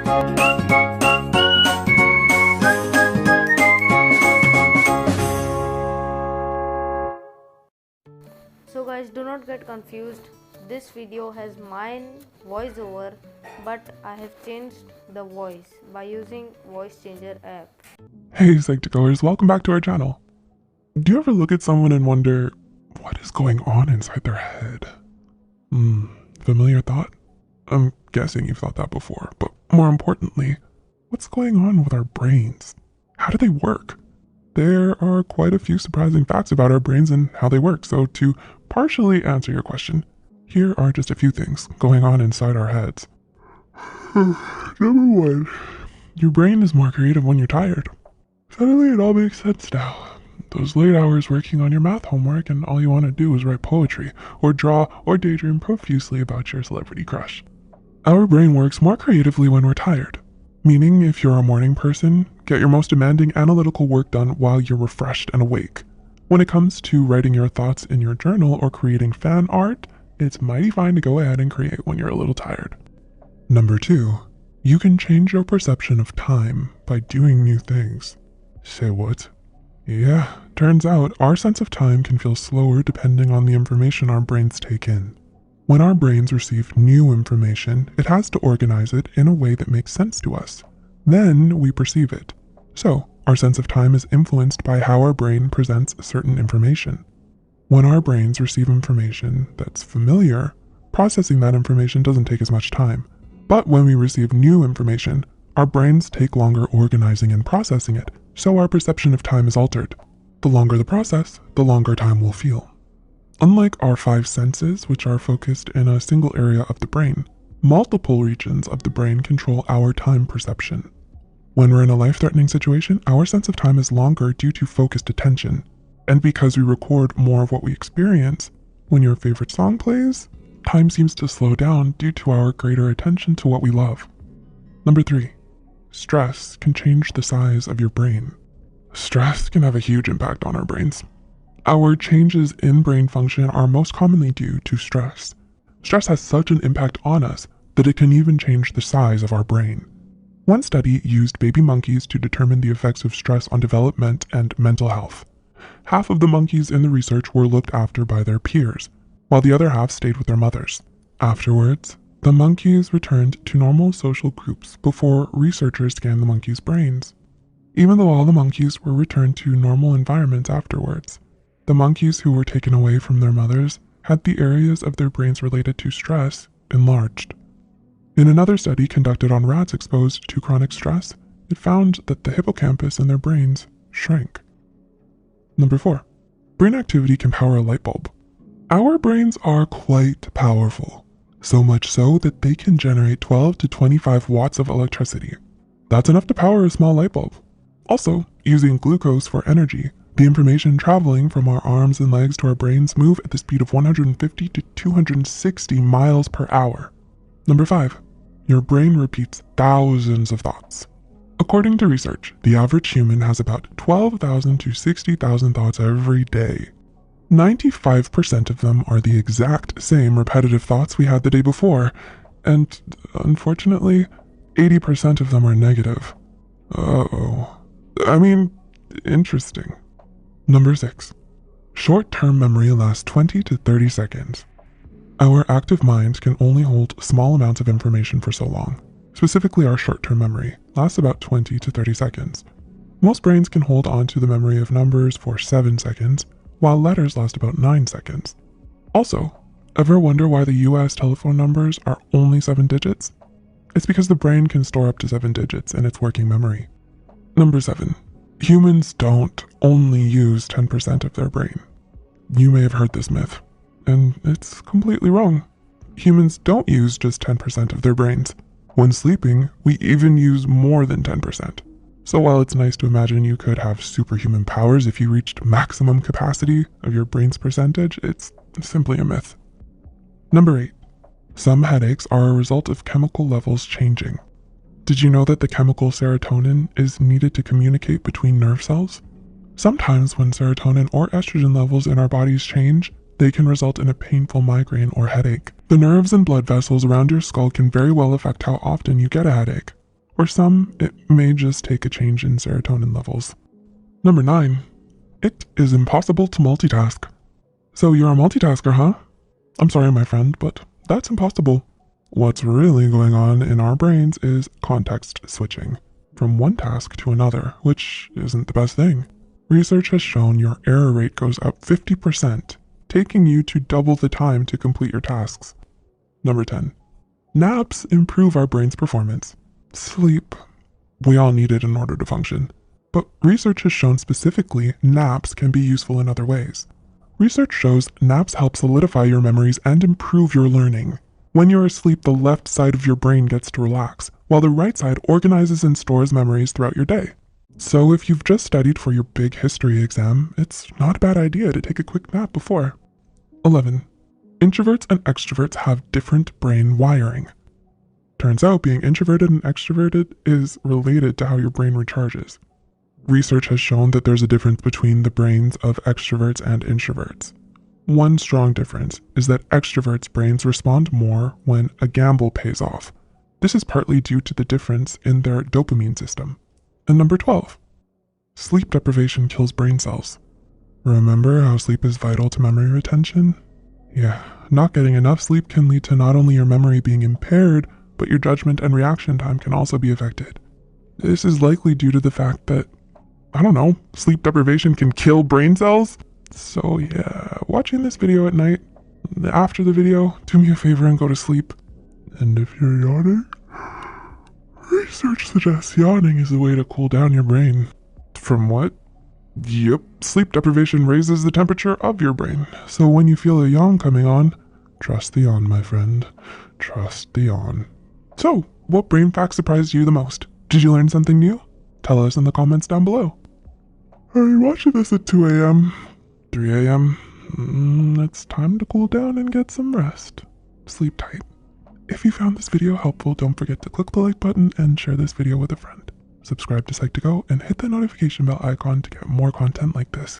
So guys, do not get confused. This video has mine voiceover, but I have changed the voice by using voice changer app. Hey Psych2Goers, welcome back to our channel. Do you ever look at someone and wonder, what is going on inside their head? Familiar thought? I'm guessing you've thought that before, but more importantly, what's going on with our brains? How do they work? There are quite a few surprising facts about our brains and how they work, so to partially answer your question, here are just a few things going on inside our heads. Number one, your brain is more creative when you're tired. Suddenly it all makes sense now. Those late hours working on your math homework and all you want to do is write poetry, or draw, or daydream profusely about your celebrity crush. Our brain works more creatively when we're tired. Meaning, if you're a morning person, get your most demanding analytical work done while you're refreshed and awake. When it comes to writing your thoughts in your journal or creating fan art, it's mighty fine to go ahead and create when you're a little tired. Number two, you can change your perception of time by doing new things. Say what? Yeah, turns out our sense of time can feel slower depending on the information our brains take in. When our brains receive new information, it has to organize it in a way that makes sense to us. Then we perceive it. So, our sense of time is influenced by how our brain presents certain information. When our brains receive information that's familiar, processing that information doesn't take as much time. But when we receive new information, our brains take longer organizing and processing it, so our perception of time is altered. The longer the process, the longer time will feel. Unlike our five senses, which are focused in a single area of the brain, multiple regions of the brain control our time perception. When we're in a life-threatening situation, our sense of time is longer due to focused attention. And because we record more of what we experience, when your favorite song plays, time seems to slow down due to our greater attention to what we love. Number three, stress can change the size of your brain. Stress can have a huge impact on our brains. Our changes in brain function are most commonly due to stress. Stress has such an impact on us that it can even change the size of our brain. One study used baby monkeys to determine the effects of stress on development and mental health. Half of the monkeys in the research were looked after by their peers, while the other half stayed with their mothers. Afterwards, the monkeys returned to normal social groups before researchers scanned the monkeys' brains. Even though all the monkeys were returned to normal environments afterwards, the monkeys who were taken away from their mothers had the areas of their brains related to stress enlarged. In another study conducted on rats exposed to chronic stress, it found that the hippocampus in their brains shrank. Number four, brain activity can power a light bulb. Our brains are quite powerful, so much so that they can generate 12 to 25 watts of electricity. That's enough to power a small light bulb. Also, using glucose for energy, the information traveling from our arms and legs to our brains move at the speed of 150 to 260 miles per hour. Number five, your brain repeats thousands of thoughts. According to research, the average human has about 12,000 to 60,000 thoughts every day. 95% of them are the exact same repetitive thoughts we had the day before, and unfortunately, 80% of them are negative. Interesting. Number six, short-term memory lasts 20 to 30 seconds. Our active mind can only hold small amounts of information for so long. Specifically, our short-term memory lasts about 20 to 30 seconds. Most brains can hold on to the memory of numbers for 7 seconds, while letters last about 9 seconds. Also, ever wonder why the US telephone numbers are only 7 digits? It's because the brain can store up to 7 digits in its working memory. Number 7. Humans don't only use 10% of their brain. You may have heard this myth, and it's completely wrong. Humans don't use just 10% of their brains. When sleeping, we even use more than 10%. So while it's nice to imagine you could have superhuman powers if you reached maximum capacity of your brain's percentage, it's simply a myth. Number 8. Some headaches are a result of chemical levels changing. Did you know that the chemical serotonin is needed to communicate between nerve cells? Sometimes when serotonin or estrogen levels in our bodies change, they can result in a painful migraine or headache. The nerves and blood vessels around your skull can very well affect how often you get a headache. or some, it may just take a change in serotonin levels. Number 9. It is impossible to multitask. So you're a multitasker, huh? I'm sorry, my friend, but that's impossible. What's really going on in our brains is context switching from one task to another, which isn't the best thing. Research has shown your error rate goes up 50%, taking you to double the time to complete your tasks. Number 10. Naps improve our brain's performance. Sleep. We all need it in order to function. But research has shown specifically naps can be useful in other ways. Research shows naps help solidify your memories and improve your learning. When you're asleep, the left side of your brain gets to relax, while the right side organizes and stores memories throughout your day. So if you've just studied for your big history exam, it's not a bad idea to take a quick nap before. 11. Introverts and extroverts have different brain wiring. Turns out being introverted and extroverted is related to how your brain recharges. Research has shown that there's a difference between the brains of extroverts and introverts. One strong difference is that extroverts' brains respond more when a gamble pays off. This is partly due to the difference in their dopamine system. And number 12. Sleep deprivation kills brain cells. Remember how sleep is vital to memory retention? Yeah, not getting enough sleep can lead to not only your memory being impaired, but your judgment and reaction time can also be affected. This is likely due to the fact that, sleep deprivation can kill brain cells? So yeah, watching this video at night, after the video, do me a favor and go to sleep. And if you're yawning, research suggests yawning is a way to cool down your brain. From what? Yep, sleep deprivation raises the temperature of your brain. So when you feel a yawn coming on, trust the yawn, my friend. Trust the yawn. So, what brain fact surprised you the most? Did you learn something new? Tell us in the comments down below. Are you watching this at 2 a.m.? 3 a.m.? It's time to cool down and get some rest. Sleep tight. If you found this video helpful, don't forget to click the like button and share this video with a friend. Subscribe to Psych2Go and hit the notification bell icon to get more content like this.